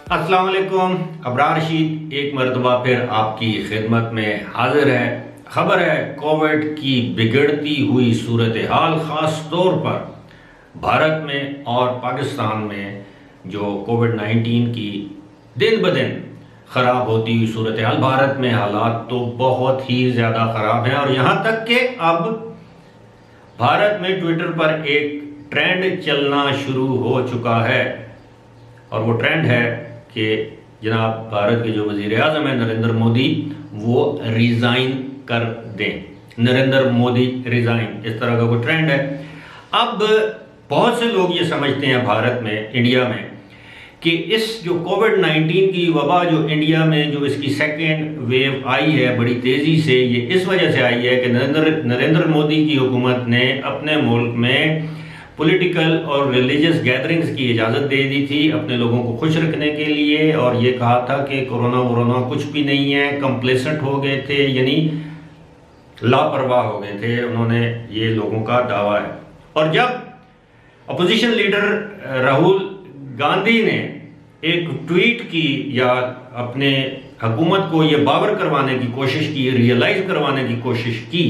अस्सलाम वालेकुम। अबरार रशीद एक मरतबा फिर आपकी खिदमत में हाजिर है। खबर है कोविड की बिगड़ती हुई सूरत हाल, ख़ास तौर पर भारत में और पाकिस्तान में जो कोविड-19 की दिन ब दिन ख़राब होती हुई सूरत हाल। भारत में हालात तो बहुत ही ज़्यादा ख़राब हैं और यहाँ तक कि अब भारत में ट्विटर पर एक ट्रेंड चलना शुरू हो चुका है और वो ट्रेंड है कि जनाब भारत के जो वज़ीर आज़म है नरेंद्र मोदी, वो रिज़ाइन कर दें। नरेंद्र मोदी रिज़ाइन, इस तरह का कोई ट्रेंड है। अब बहुत से लोग ये समझते हैं भारत में, इंडिया में, कि इस जो कोविड-19 की वबा जो इंडिया में जो इसकी सेकेंड वेव आई है बड़ी तेज़ी से, ये इस वजह से आई है कि नरेंद्र मोदी की हुकूमत ने अपने मुल्क में पॉलिटिकल और रिलीजियस गैदरिंग्स की इजाज़त दे दी थी अपने लोगों को खुश रखने के लिए, और ये कहा था कि कोरोना वोरोना कुछ भी नहीं है, कंप्लेसेंट हो गए थे, यानी लापरवाह हो गए थे। उन्होंने, ये लोगों का दावा है। और जब अपोजिशन लीडर राहुल गांधी ने एक ट्वीट की या अपने हुकूमत को ये बावर करवाने की कोशिश की, रियलाइज़ करवाने की कोशिश की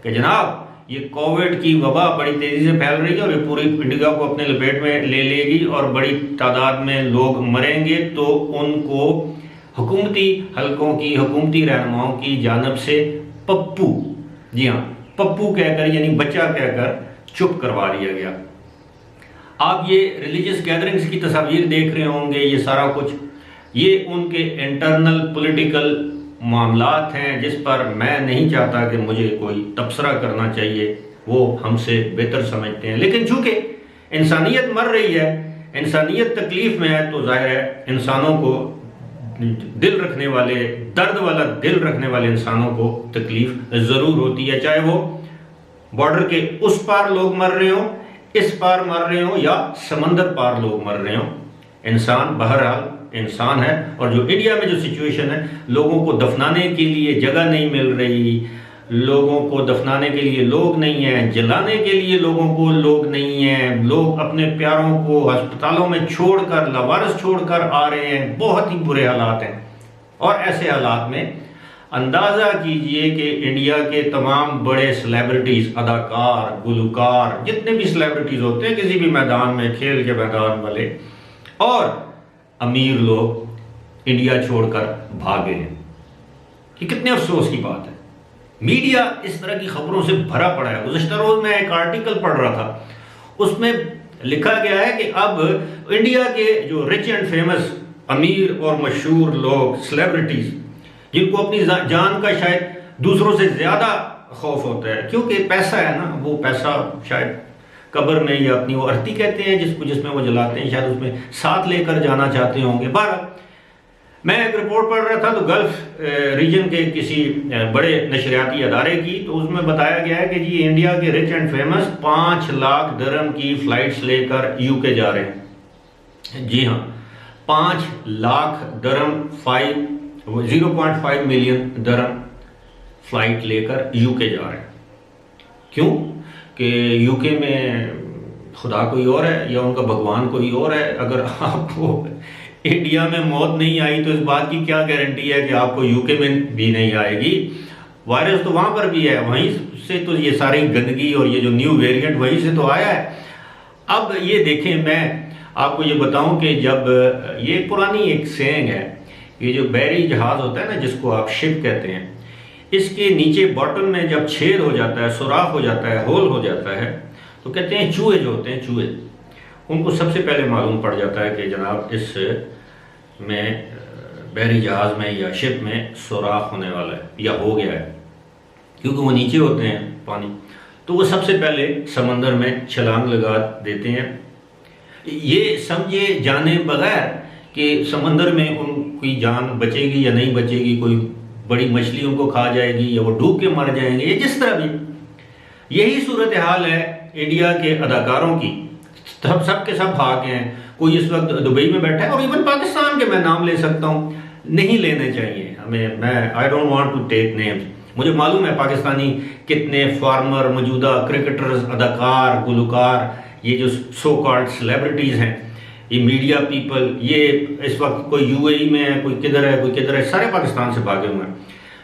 कि जनाब ये कोविड की वबा बड़ी तेज़ी से फैल रही है और ये पूरी इंडिया को अपने लपेट में ले लेगी और बड़ी तादाद में लोग मरेंगे, तो उनको हुकूमती हलकों की, हुकूमती रहनुमाओं की जानिब से पप्पू, जी हाँ पप्पू कहकर, यानी बच्चा कहकर चुप करवा दिया गया। आप ये रिलीजियस गैदरिंग्स की तस्वीर देख रहे होंगे, ये सारा कुछ ये उनके इंटरनल पॉलिटिकल मामलात हैं जिस पर मैं नहीं चाहता कि मुझे कोई तबसरा करना चाहिए, वो हमसे बेहतर समझते हैं। लेकिन चूंकि इंसानियत मर रही है, इंसानियत तकलीफ में है, तो जाहिर है इंसानों को दिल रखने वाले, दर्द वाला दिल रखने वाले इंसानों को तकलीफ ज़रूर होती है, चाहे वो बॉर्डर के उस पार लोग मर रहे हों, इस पार मर रहे हों या समंदर पार लोग मर रहे हों। इंसान बहरहाल इंसान है। और जो इंडिया में जो सिचुएशन है, लोगों को दफनाने के लिए जगह नहीं मिल रही, लोगों को दफनाने के लिए लोग नहीं हैं, जलाने के लिए लोगों को लोग नहीं हैं, लोग अपने प्यारों को अस्पतालों में छोड़कर, लावारिस छोड़कर आ रहे हैं, बहुत ही बुरे हालात हैं। और ऐसे हालात में अंदाज़ा कीजिए कि इंडिया के तमाम बड़े सेलिब्रिटीज़, अदाकार, गुलकार, जितने भी सेलिब्रिटीज़ होते हैं किसी भी मैदान में, खेल के मैदान वाले और अमीर लोग इंडिया छोड़कर भागे हैं। कि कितने अफसोस की बात है। मीडिया इस तरह की खबरों से भरा पड़ा है। गुज़श्ता रोज़ मैं एक आर्टिकल पढ़ रहा था, उसमें लिखा गया है कि अब इंडिया के जो रिच एंड फेमस, अमीर और मशहूर लोग, सेलिब्रिटीज़, जिनको अपनी जान का शायद दूसरों से ज़्यादा खौफ होता है, क्योंकि पैसा है ना, वो पैसा शायद कब्र में या अपनी वो अर्थी कहते हैं जिसमें वो जलाते हैं, शायद उसमें साथ लेकर जाना चाहते होंगे। बारह मैं एक रिपोर्ट पढ़ रहा था तो गल्फ रीजन के किसी बड़े नशरियाती अदारे की, तो उसमें बताया गया है कि जी इंडिया के रिच एंड फेमस 5 लाख दरम की फ़्लाइट्स लेकर यूके जा रहे हैं। जी हाँ, 5 लाख दरम, 0.5 मिलियन दरम फ़्लाइट लेकर यूके जा रहे हैं। क्यों? कि यूके में खुदा कोई और है या उनका भगवान कोई और है। अगर आपको इंडिया में मौत नहीं आई तो इस बात की क्या गारंटी है कि आपको यूके में भी नहीं आएगी। वायरस तो वहाँ पर भी है, वहीं से तो ये सारी गंदगी और ये जो न्यू वेरिएंट वहीं से तो आया है। अब ये देखें, मैं आपको ये बताऊं कि जब ये पुरानी एक सेइंग है, ये जो बहरी जहाज़ होता है ना, जिसको आप शिप कहते हैं, इसके नीचे बॉटम में जब छेद हो जाता है, सुराख हो जाता है, होल हो जाता है, तो कहते हैं चूहे जो होते हैं, चूहे, उनको सबसे पहले मालूम पड़ जाता है कि जनाब इस में बहरी जहाज़ में या शिप में सुराख होने वाला है या हो गया है, क्योंकि वो नीचे होते हैं पानी, तो वो सबसे पहले समंदर में छलांग लगा देते हैं, ये समझे जाने बगैर कि समंदर में उनकी जान बचेगी या नहीं बचेगी, कोई बड़ी मछलियों को खा जाएगी या वो डूब के मर जाएंगे, ये जिस तरह भी। यही सूरत हाल है इंडिया के अदाकारों की। सब के सब भाग हैं। कोई इस वक्त दुबई में बैठा है, और इवन पाकिस्तान के मैं नाम ले सकता हूँ, नहीं लेने चाहिए हमें, मैं I don't want to take names. मुझे मालूम है पाकिस्तानी कितने फार्मर, मौजूदा क्रिकेटर्स, अदाकार, गुलकार, ये जो सो कॉल्ड सेलिब्रिटीज़ हैं, ये मीडिया पीपल, ये इस वक्त कोई यूएई में है, कोई किधर है, कोई किधर है, सारे पाकिस्तान से भागे हुए हैं।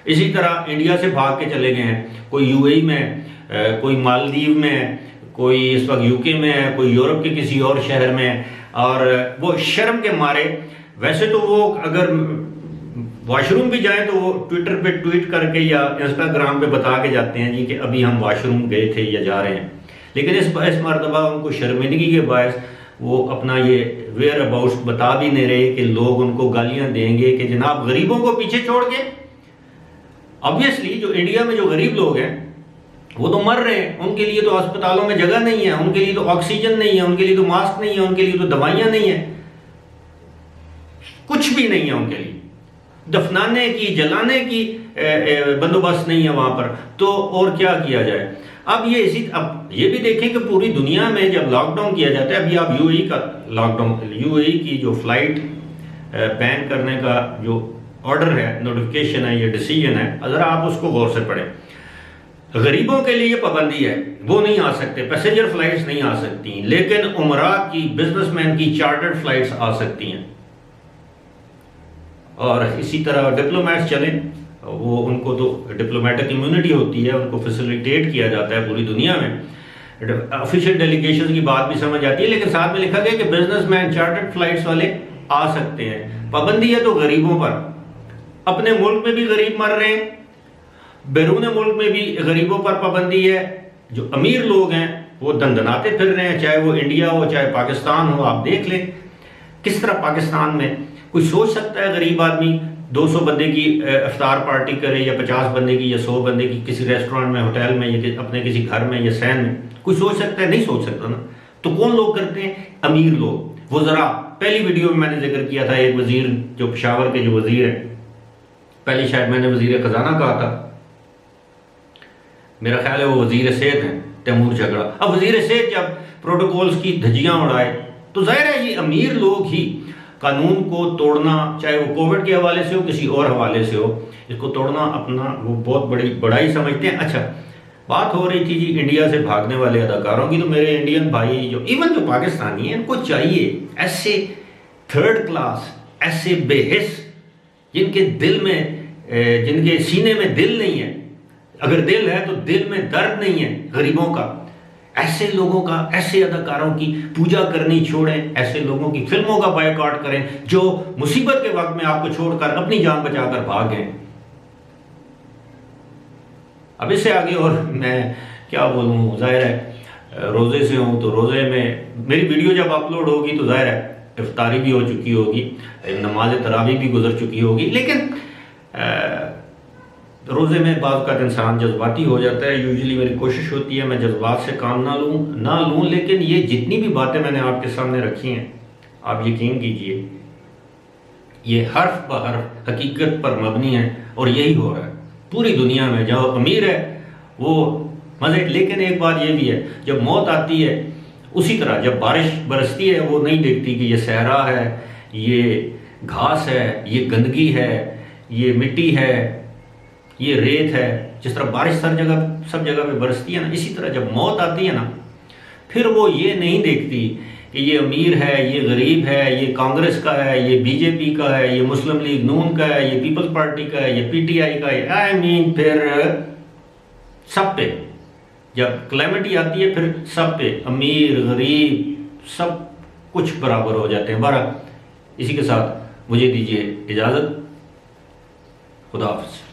इसी तरह इंडिया से भाग के चले गए हैं, कोई यूएई में, कोई मालदीव में, कोई इस वक्त यूके में है, कोई यूरोप के किसी और शहर में है। और वो शर्म के मारे, वैसे तो वो अगर वॉशरूम भी जाएं तो वो ट्विटर पे ट्वीट करके या इंस्टाग्राम पे बता के जाते हैं जी कि अभी हम वॉशरूम गए थे या जा रहे हैं, लेकिन इस मरतबा उनको शर्मिंदगी के बायस वो अपना ये वेयर अबाउट्स बता भी नहीं रहे कि लोग उनको गालियां देंगे कि जनाब गरीबों को पीछे छोड़ के। ऑब्वियसली जो इंडिया में जो गरीब लोग हैं वो तो मर रहे हैं, उनके लिए तो अस्पतालों में जगह नहीं है, उनके लिए तो ऑक्सीजन नहीं है, उनके लिए तो मास्क नहीं है, उनके लिए तो दवाइयां नहीं है, कुछ भी नहीं है उनके लिए, दफनाने की जलाने की बंदोबस्त नहीं है वहां पर, तो और क्या किया जाए। अब ये भी देखें कि पूरी दुनिया में जब लॉकडाउन किया जाता है, अभी आप यूएई का लॉकडाउन, यूएई की जो फ्लाइट बैन करने का जो ऑर्डर है, नोटिफिकेशन है, ये डिसीजन है, अगर आप उसको गौर से पढ़ें, गरीबों के लिए पाबंदी है, वो नहीं आ सकते, पैसेंजर फ्लाइट्स नहीं आ सकती, लेकिन उमरा की, बिजनेसमैन की चार्टर्ड फ्लाइट्स आ सकती हैं। और इसी तरह डिप्लोमेट्स चलें, वो उनको तो डिप्लोमेटिक इम्यूनिटी होती है, उनको फैसिलिटेट किया जाता है पूरी दुनिया में। ऑफिशियल डेलीगेशन की बात भी समझ आती है, लेकिन साथ में लिखा गया कि बिजनेसमैन चार्टर्ड फ्लाइट्स वाले आ सकते हैं। पाबंदी है तो गरीबों पर, अपने मुल्क में भी गरीब मर रहे हैं, बैरून मुल्क में भी गरीबों पर पाबंदी है। जो अमीर लोग हैं वो दंदनाते फिर रहे हैं, चाहे वो इंडिया हो चाहे पाकिस्तान हो। आप देख लें किस तरह पाकिस्तान में कोई सोच सकता है गरीब आदमी 200 बंदे की इफ्तार पार्टी करे या 50 बंदे की या 100 बंदे की किसी रेस्टोरेंट में, होटल में या अपने किसी घर में या सैन में, कोई सोच सकता है? नहीं सोच सकता ना। तो कौन लोग करते हैं? अमीर लोग। वो जरा पहली वीडियो में मैंने जिक्र किया था, एक वजीर जो पेशावर के जो वजीर है, पहले शायद मैंने वजीर खजाना कहा था, मेरा ख्याल है वो वजीर सेहत हैं, तैमूर झगड़ा। अब वजीर सेहत जब प्रोटोकॉल्स की धज्जियां उड़ाए तो जाहिर है ये अमीर लोग ही कानून को तोड़ना, चाहे वो कोविड के हवाले से हो किसी और हवाले से हो, इसको तोड़ना अपना वो बहुत बड़ी बड़ाई समझते हैं। अच्छा, बात हो रही थी जी इंडिया से भागने वाले अदाकारों की, तो मेरे इंडियन भाई जो इवन जो पाकिस्तानी हैं, उनको चाहिए ऐसे थर्ड क्लास, ऐसे बेहिस, जिनके दिल में, जिनके सीने में दिल नहीं है, अगर दिल है तो दिल में दर्द नहीं है गरीबों का, ऐसे लोगों का, ऐसे अदाकारों की पूजा करनी छोड़ें, ऐसे लोगों की फिल्मों का बायकॉट करें जो मुसीबत के वक्त में आपको छोड़कर अपनी जान बचाकर भाग गए। अब इससे आगे और मैं क्या बोलूं, जाहिर है रोजे से हूं तो रोजे में मेरी वीडियो जब अपलोड होगी तो जाहिर है इफ्तारी भी हो चुकी होगी, नमाज तरावी भी गुजर चुकी होगी, लेकिन रोज़े में बाज़ का इंसान जज्बाती हो जाता है। यूजुअली मेरी कोशिश होती है मैं जज्बात से काम ना लूँ, लेकिन ये जितनी भी बातें मैंने आपके सामने रखी हैं, आप यकीन कीजिए ये हर्फ ब हर्फ हकीकत पर मबनी है, और यही हो रहा है पूरी दुनिया में। जो अमीर है वो मज़े, लेकिन एक बात ये भी है, जब मौत आती है उसी तरह जब बारिश बरसती है वो नहीं देखती कि ये सहरा है, ये घास है, ये गंदगी है, ये मिट्टी है, ये रेत है। जिस तरह बारिश सब जगह पे बरसती है ना, इसी तरह जब मौत आती है ना, फिर वो ये नहीं देखती कि ये अमीर है, ये गरीब है, ये कांग्रेस का है, ये बीजेपी का है, ये मुस्लिम लीग नून का है, ये पीपल्स पार्टी का है, ये पीटीआई का है। आई मीन फिर सब पे जब क्लैमिटी आती है फिर सब पे अमीर गरीब सब कुछ बराबर हो जाते हैं। बहरहाल इसी के साथ मुझे दीजिए इजाज़त। खुदा हाफ़िज़।